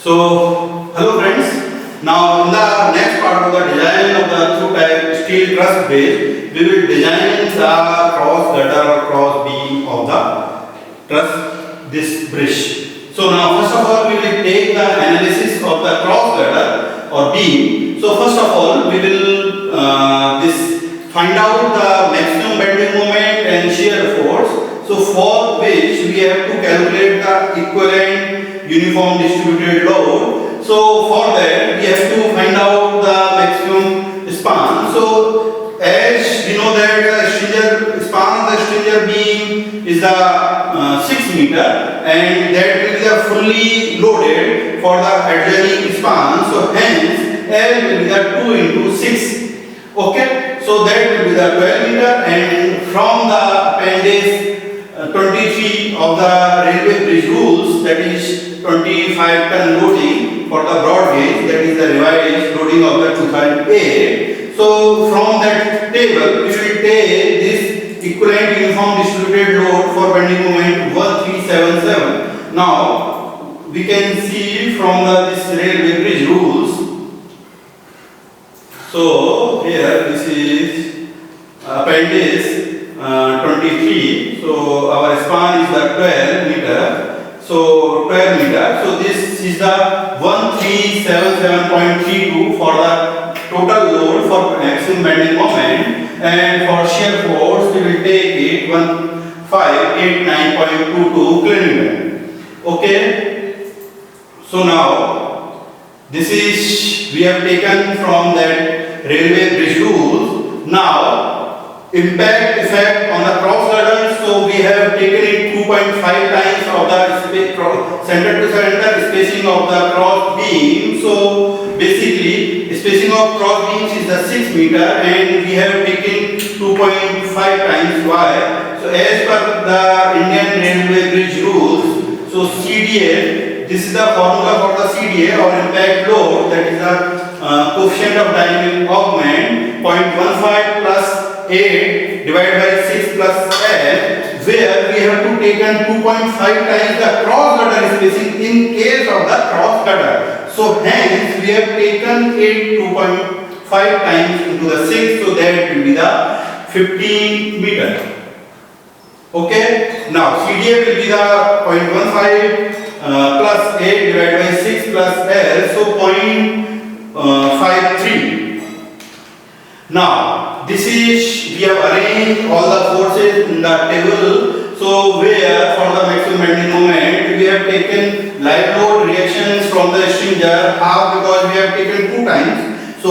So, hello friends. Now, in the next part of the design of the through type steel truss base, we will design the cross gutter or cross beam of the truss this bridge. So now, first of all, we will take the analysis of the cross gutter or beam. So first of all, we will find out the maximum bending moment and shear force. So for which we have to calculate the equivalent uniform distributed load. So for that we have to find out the maximum span. So as we know that the span of the stringer beam is the 6 meter, and that will be the fully loaded for the adjoining span. So hence L will be the 2 into 6. Okay, so that will be the 12 meter, and from the appendix 23 of the railway bridge rules, that is 25 ton loading for the broad gauge, that is the revised loading of the 2008. So from that table we will take this equivalent uniform distributed load for bending moment 1377. Now we can see from this railway bridge rules. So here this is appendix 23. So our span is the 12 meter. So 12 meter. So this is the 1377.32 for the total load for maximum bending moment, and for shear force we will take it 1589.22 kN. Okay. So now this is we have taken from that railway bridge rules. Now impact effect on the cross gutter, so we have taken it 2.5 times of the center to center spacing of the cross beam. So basically spacing of cross beams is the 6 meter, and we have taken 2.5 times. Why? So as per the Indian Railway Bridge rules, so CDA, this is the formula for the CDA or impact load, that is the coefficient of dynamic augment 0.15 plus 8 divided by 6 plus L, where we have to take 2.5 times the cross gutter spacing in case of the cross gutter. So hence we have taken it 2.5 times into the 6, so that will be the 15 meter. Okay. Now CDA will be the 0.15 plus 8 divided by 6 plus L, so 0.53. Now this is, we have arranged all the forces in the table. So where for the maximum bending moment we have taken live load reactions from the stringer half, because we have taken 2 times. So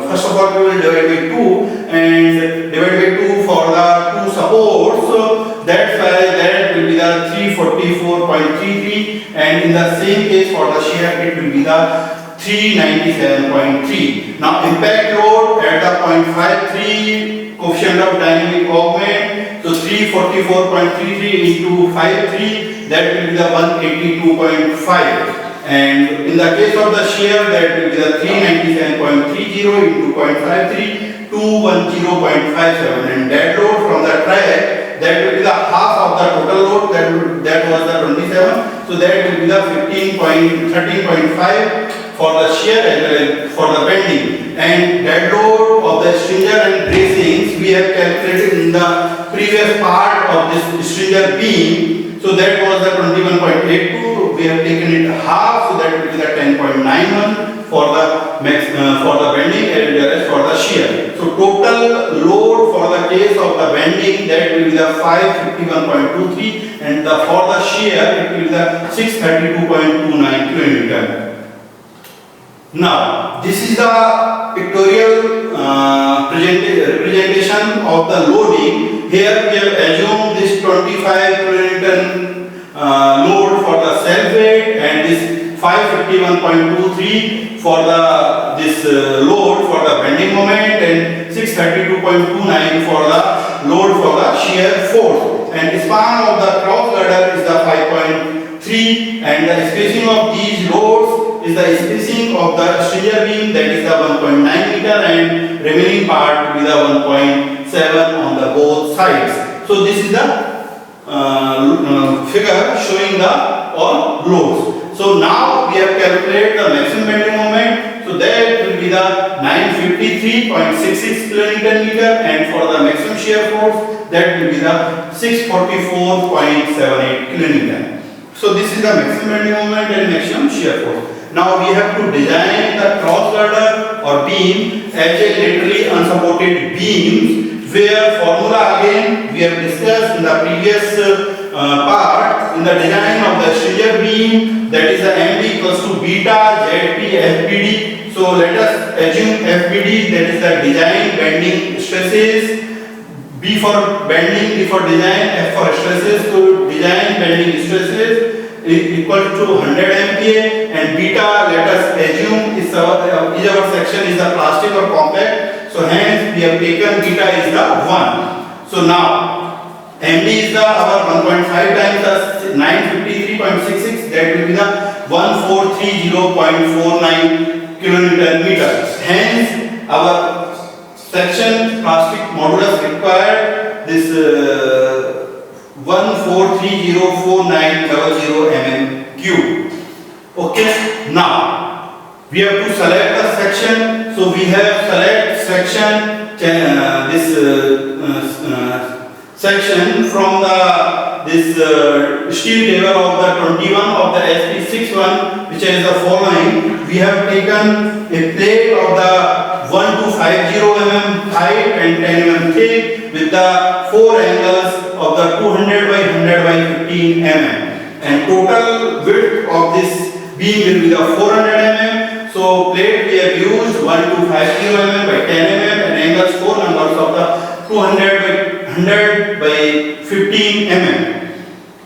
first of all we will divide by 2 and divide by 2 for the 2 supports. So that's why that will be the 344.33, and in the same case for the shear it will be the 397.3. Now impact load at the 0.53 coefficient of dynamic augment, so 344.33 into 53, that will be the 182.5. And in the case of the shear, that will be the 397.30 into 0.53, 210.57, and dead load from the track, that will be the half of the total load, that was the 27, so that will be the 13.5 for the shear as well as for the bending. And dead load of the stringer and bracings we have calculated in the previous part of this stringer beam. So that was the 21.82. We have taken it half, so that will be the 10.91 for the bending as well as for the shear. So total load for the case of the bending, that will be the 551.23, and for the shear it will be the 632.29 kN. Now this is the pictorial representation of the loading. Here we have assumed this 25 kN load for the self weight, and this 551.23 for this load for the bending moment, and 632.29 for the load for the shear force. And the span of the cross gutter is the 5.3, and the spacing of these loads is the spacing of the stringer beam, that is the 1.9 meter, and remaining part will be the 1.7 on the both sides. So this is the figure showing the all loads. So now we have calculated the maximum bending moment. So that will be the 953.66 kilonewton meter, and for the maximum shear force that will be the 644.78 kilonewton. So this is the maximum bending moment and maximum shear force. Now we have to design the cross girder or beam as a laterally unsupported beams, where formula again we have discussed in the previous part in the design of the stringer beam, that is the MB equals to beta ZP FBD. So let us assume FBD, that is the design bending stresses, B for bending, D for design, F for stresses. So design bending stresses is equal to 100 MPa, and beta, let us assume is our section is the plastic or compact. So hence we have taken beta is the 1. So now MD is the our 1.5 times the 953.66, that will be the 1430.49 kilonewton meter. Hence our section plastic modulus required this 14304900 mm cube. Okay, now we have to select a section. So we have select section section from the steel table of the 21 of the SP61, which is the following. We have taken a plate of the 1250 mm height and 10 mm thick with the 4 angles of the 200 by 100 by 15 mm, and total width of this beam will be the 400 mm. So plate we have used 1250 mm by 10 mm and angles 4 numbers of the 200 by 100 by 15 mm.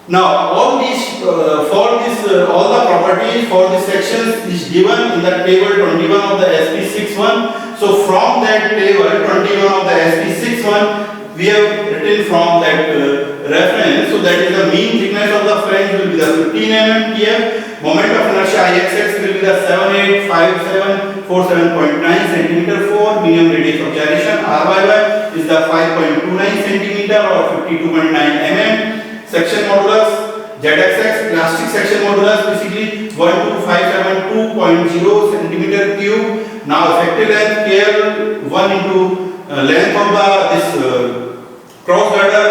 Now all these all the properties for this sections is given in the table 21 of the SP61. So from that table 21 of the SP61 we have written from that reference. So that is the mean thickness of the flange will be the 15 mm TF. Moment of inertia IXX will be the 785747.9 centimeter for medium radius of gyration. RYY is the 5.29 centimeter or 52.9 mm. Section modulus ZXX plastic section modulus basically 12572.0 centimeter cube. Now effective length KL 1 into length of this cross girder.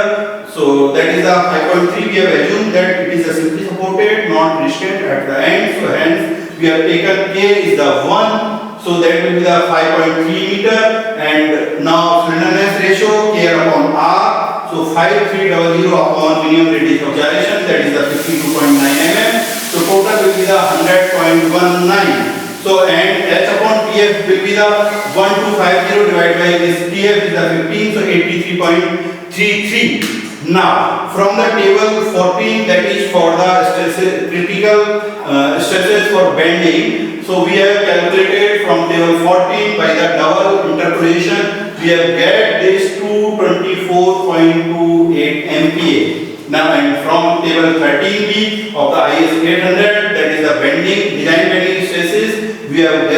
So that is the 5.3. We have assumed that it is a simply supported, not restrained at the end. So hence we have taken K is the 1. So that will be the 5.3 meter. And now slenderness ratio KL upon R. So 5300 upon minimum radius of gyration, that is the 52.9 mm. So total will be the 100.19. So and H upon TF will be the 1250 divided by this TF is the 15, so 83.33. Now from the table 14, that is for the critical stresses for bending. So we have calculated from table 14 by the double interpolation. We have get this 224.28 MPa. Now and from table 13B of the IS 800, that is the design bending stresses, we have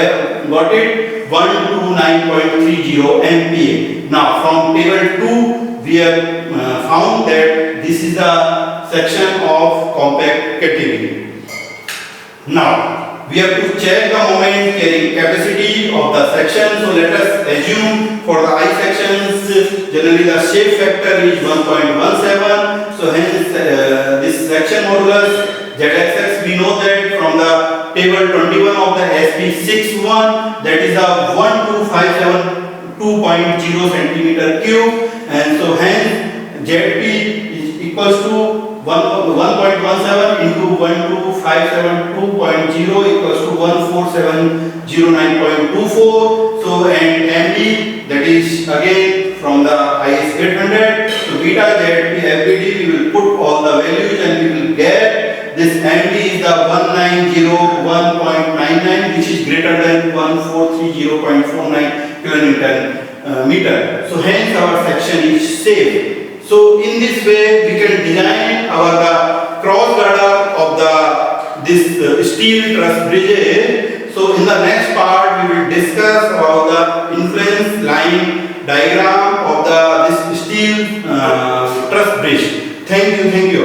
got it 129.30 MPa. Now from table 2 we have found that this is the section of compact category. Now we have to check the moment carrying capacity of the section. So let us assume for the I sections generally the shape factor is 1.17. So hence this section modulus ZXX we know that from the table 21 of the SP61, that is a 1257.2 centimeter cube, and so hence ZP is equals to 1.17 into 12572.0 equals to 1470.9.24. So and MD, that is again from the IS 800. So beta ZP FBD we will put all the values and we will get this MD is the 1901.99, which is greater than 1430.49 kilonewton meter. So hence our section is safe. So in this way we can design our the cross girder of this steel truss bridges. So in the next part we will discuss about the influence line diagram of this steel truss bridge. Thank you.